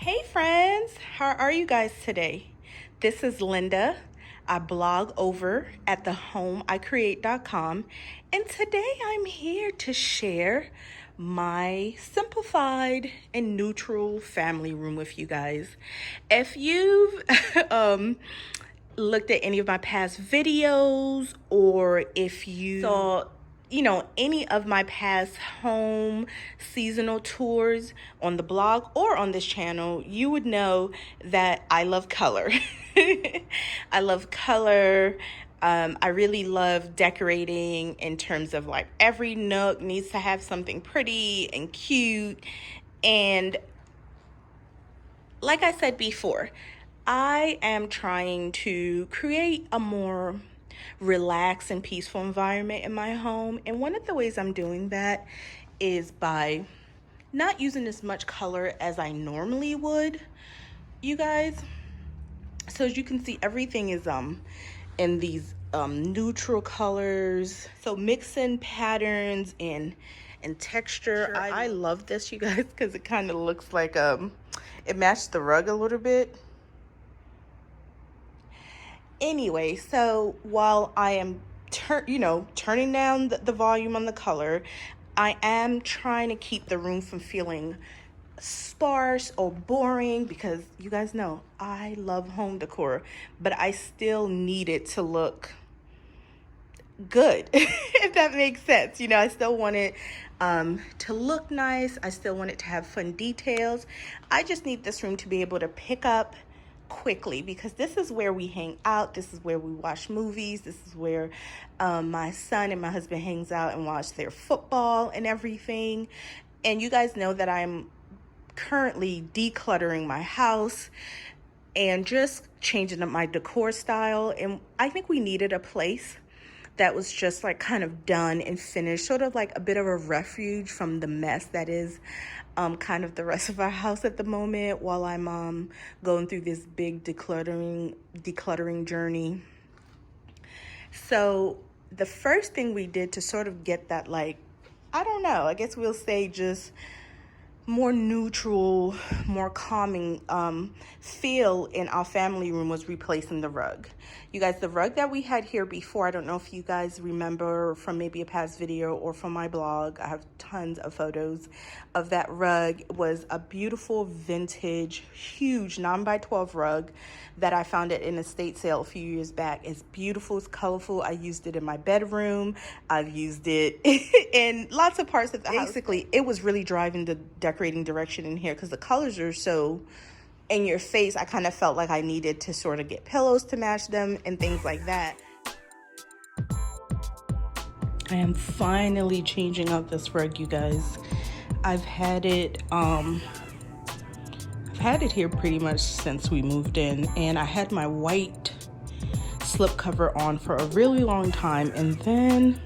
Hey friends, how are you guys today? This is Linda. I blog over at thehomeiCreate.com, and today I'm here to share my simplified and neutral family room with you guys. If you've looked at any of my past videos, or if you saw any of my past home seasonal tours on the blog or on this channel, you would know that I love color. I love color. I really love decorating in terms of like every nook needs to have something pretty and cute. And like I said before, I am trying to create a more relaxed and peaceful environment in my home. And one of the ways I'm doing that is by not using as much color as I normally would, you guys. So as you can see, everything is in these neutral colors. So mixing patterns and texture. I love this, you guys, because it kind of looks like it matched the rug a little bit. Anyway, so while I am turning down the volume on the color, I am trying to keep the room from feeling sparse or boring, because you guys know I love home decor, but I still need it to look good, if that makes sense. I still want it to look nice. I still want it to have fun details. I just need this room to be able to pick up quickly, because this is where we hang out. This is where we watch movies. This is where my son and my husband hangs out and watch their football and everything. And you guys know that I'm currently decluttering my house and just changing up my decor style. And I think we needed a place that was just like kind of done and finished, sort of like a bit of a refuge from the mess that is kind of the rest of our house at the moment, while I'm going through this big decluttering journey. So the first thing we did to sort of get that, like, I don't know, I guess we'll say just more neutral, more calming feel in our family room, was replacing the rug. You guys, the rug that we had here before, I don't know if you guys remember from maybe a past video or from my blog, I have tons of photos of that rug. It was a beautiful vintage, huge 9x12 rug that I found at an estate sale a few years back. It's beautiful, it's colorful. I used it in my bedroom. I've used it in lots of parts of the house. Basically, it was really driving the decorating direction in here, because the colors are so in your face. I kind of felt like I needed to sort of get pillows to match them and things like that. I am finally changing out this rug, you guys. I've had it here pretty much since we moved in, and I had my white slipcover on for a really long time, and then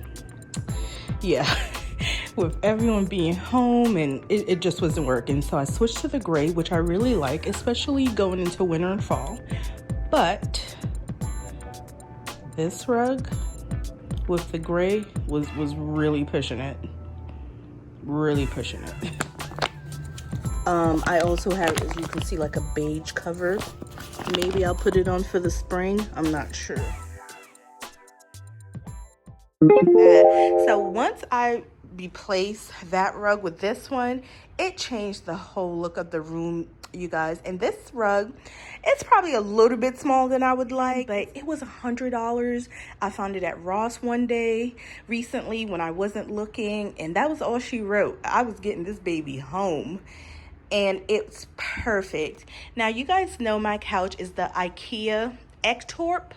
with everyone being home, and it just wasn't working, so I switched to the gray, which I really like, especially going into winter and fall. But this rug with the gray was really pushing it. I also have, as you can see, like a beige cover. Maybe I'll put it on for the spring, I'm not sure. So once I replace that rug with this one, it changed the whole look of the room, you guys. And this rug, it's probably a little bit smaller than I would like, but it was $100. I found it at Ross one day recently when I wasn't looking, and that was all she wrote. I was getting this baby home, and it's perfect. Now, you guys know my couch is the Ikea Ektorp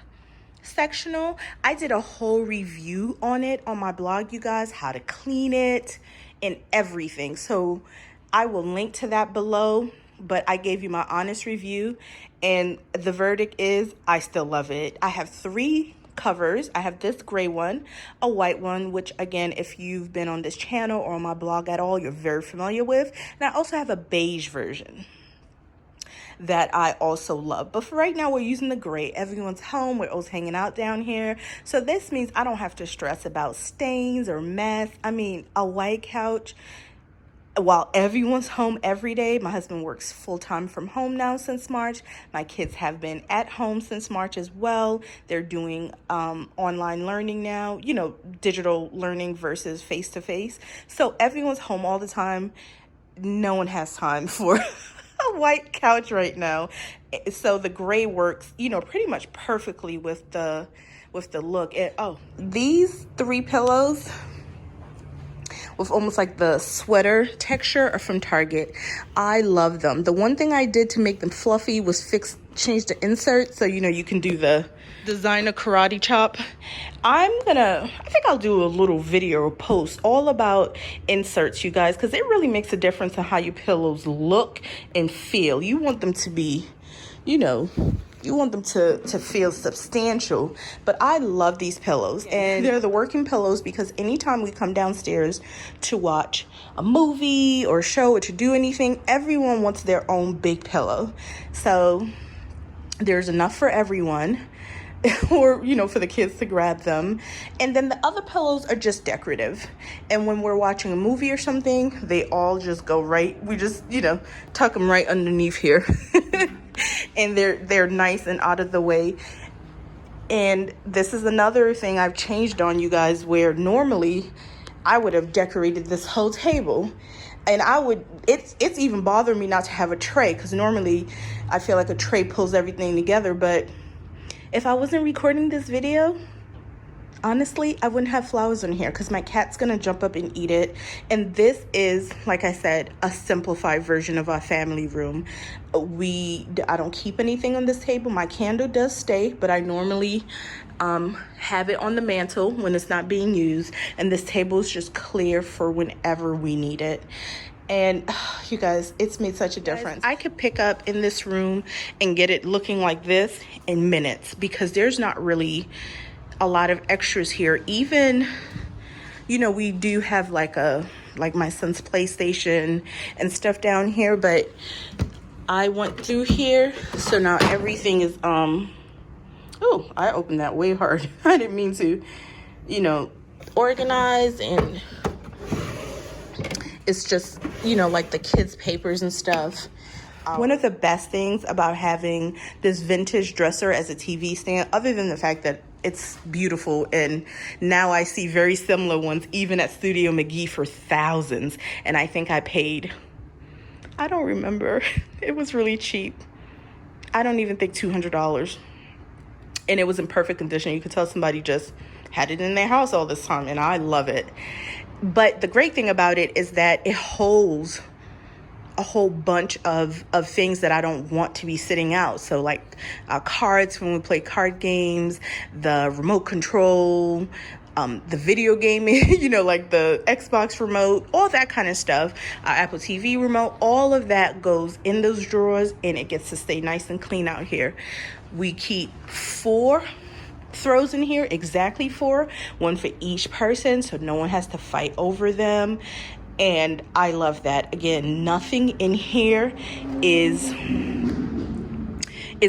Sectional. I did a whole review on it on my blog, you guys, how to clean it and everything. So I will link to that below, but I gave you my honest review, and the verdict is I still love it. I have 3 covers. I have this gray one, a white one, which again, if you've been on this channel or on my blog at all, you're very familiar with. And I also have a beige version that I also love. But for right now, we're using the gray. Everyone's home. We're always hanging out down here. So this means I don't have to stress about stains or mess. I mean, a white couch, while everyone's home every day, my husband works full-time from home now since March. My kids have been at home since March as well. They're doing online learning now, you know, digital learning versus face-to-face. So everyone's home all the time. No one has time for a white couch right now. So the gray works, you know, pretty much perfectly with the look. These 3 pillows with almost like the sweater texture are from Target. I love them. The one thing I did to make them fluffy was change the insert, so you know you can do the designer karate chop. I think I'll do a little video post all about inserts, you guys, because it really makes a difference in how your pillows look and feel. You want them to be, you know, you want them to feel substantial. But I love these pillows, and they're the working pillows because anytime we come downstairs to watch a movie or a show or to do anything, everyone wants their own big pillow. So there's enough for everyone, or, you know, for the kids to grab them. And then the other pillows are just decorative. And when we're watching a movie or something, they all just go right, we just, you know, tuck them right underneath here. And they're nice and out of the way. And this is another thing I've changed on, you guys, where normally I would have decorated this whole table. And it's even bothering me not to have a tray, because normally I feel like a tray pulls everything together. But if I wasn't recording this video, honestly, I wouldn't have flowers in here because my cat's gonna jump up and eat it. And this is, like I said, a simplified version of our family room. I don't keep anything on this table. My candle does stay, but I normally have it on the mantle when it's not being used. And this table is just clear for whenever we need it. And you guys, it's made such a difference. I could pick up in this room and get it looking like this in minutes, because there's not really a lot of extras here. Even, you know, we do have like my son's PlayStation and stuff down here, but I went through here, so now everything is oh, I opened that way hard. I didn't mean to, you know, organize. And it's just, you know, like the kids' papers and stuff. One of the best things about having this vintage dresser as a TV stand, other than the fact that it's beautiful, and now I see very similar ones even at Studio McGee for thousands, and I think I paid, I don't remember, it was really cheap. I don't even think $200, and it was in perfect condition. You could tell somebody just had it in their house all this time, and I love it. But the great thing about it is that it holds a whole bunch of things that I don't want to be sitting out. So like cards when we play card games, the remote control, the video gaming, you know, like the Xbox remote, all that kind of stuff, Apple TV remote, all of that goes in those drawers, and it gets to stay nice and clean out here. We keep 4 throws in here, exactly 4, one for each person, so no one has to fight over them. And I love that. Again, nothing in here is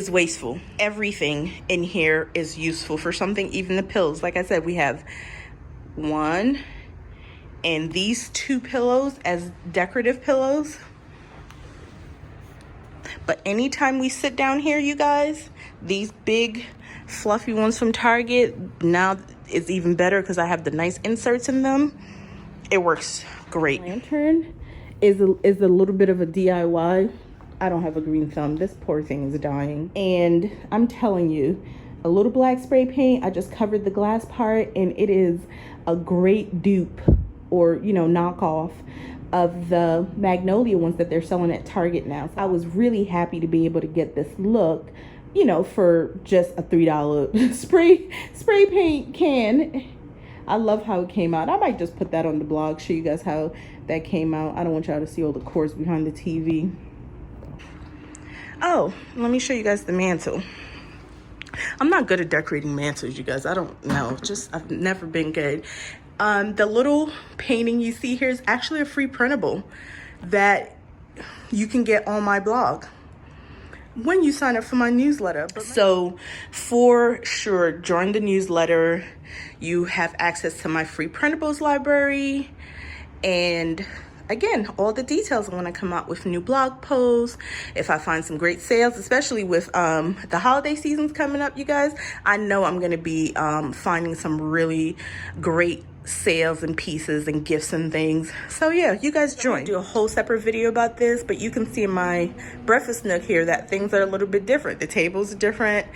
wasteful. Everything in here is useful for something, even the pillows. Like I said, we have 1 and these 2 pillows as decorative pillows. But anytime we sit down here, you guys, these big fluffy ones from Target, now it's even better because I have the nice inserts in them. It works great. Lantern is a little bit of a DIY. I don't have a green thumb. This poor thing is dying. And I'm telling you, a little black spray paint, I just covered the glass part, and it is a great dupe, or, you know, knockoff of the Magnolia ones that they're selling at Target now. So I was really happy to be able to get this look, you know, for just a $3 spray paint can. I love how it came out. I might just put that on the blog, show you guys how that came out. I don't want y'all to see all the cords behind the TV. Oh, let me show you guys the mantle. I'm not good at decorating mantles, you guys. I don't know. I've never been good. The little painting you see here is actually a free printable that you can get on my blog when you sign up for my newsletter. So for sure, join the newsletter. You have access to my free printables library, and again, all the details when I come out with new blog posts, if I find some great sales, especially with the holiday seasons coming up, you guys. I know I'm going to be finding some really great sales and pieces and gifts and things. So yeah, you guys join. Do a whole separate video about this, but you can see in my breakfast nook here that things are a little bit different. The tables are different.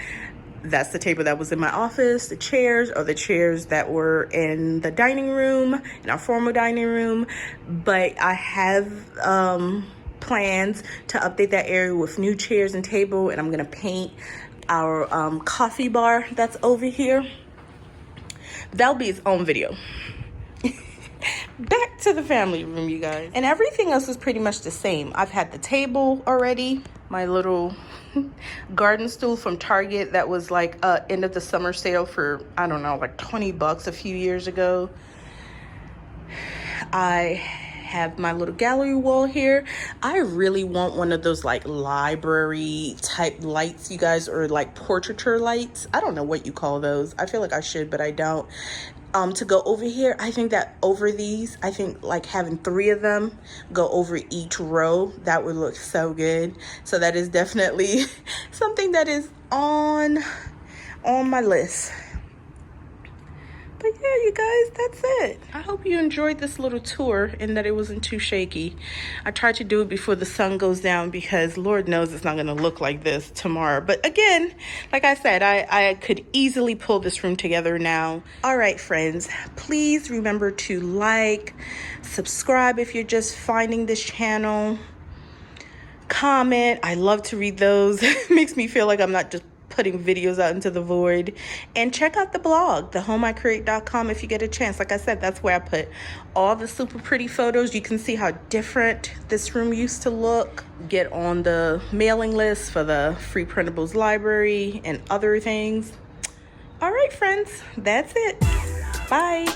That's the table that was in my office. The chairs are the chairs that were in the dining room, in our formal dining room. But I have plans to update that area with new chairs and table, and I'm gonna paint our coffee bar that's over here. That'll be its own video. Back to the family room, you guys. And everything else is pretty much the same. I've had the table already, my little garden stool from Target that was like end of the summer sale for, I don't know, like 20 bucks a few years ago. I have my little gallery wall here. I really want one of those like library type lights, you guys, or like portraiture lights. I don't know what you call those. I feel like I should, but I don't. To go over here, I think that over these, I think like having 3 of them go over each row, that would look so good. So that is definitely something that is on my list. But yeah, you guys, that's it. I hope you enjoyed this little tour and that it wasn't too shaky. I tried to do it before the sun goes down because Lord knows it's not going to look like this tomorrow. But again, like I said, I could easily pull this room together now. All right, friends, please remember to like, subscribe if you're just finding this channel. Comment. I love to read those. It makes me feel like I'm not just putting videos out into the void. And check out the blog, thehomeiCreate.com, if you get a chance. Like I said, that's where I put all the super pretty photos. You can see how different this room used to look. Get on the mailing list for the free printables library and other things. All right, friends, that's it. Bye.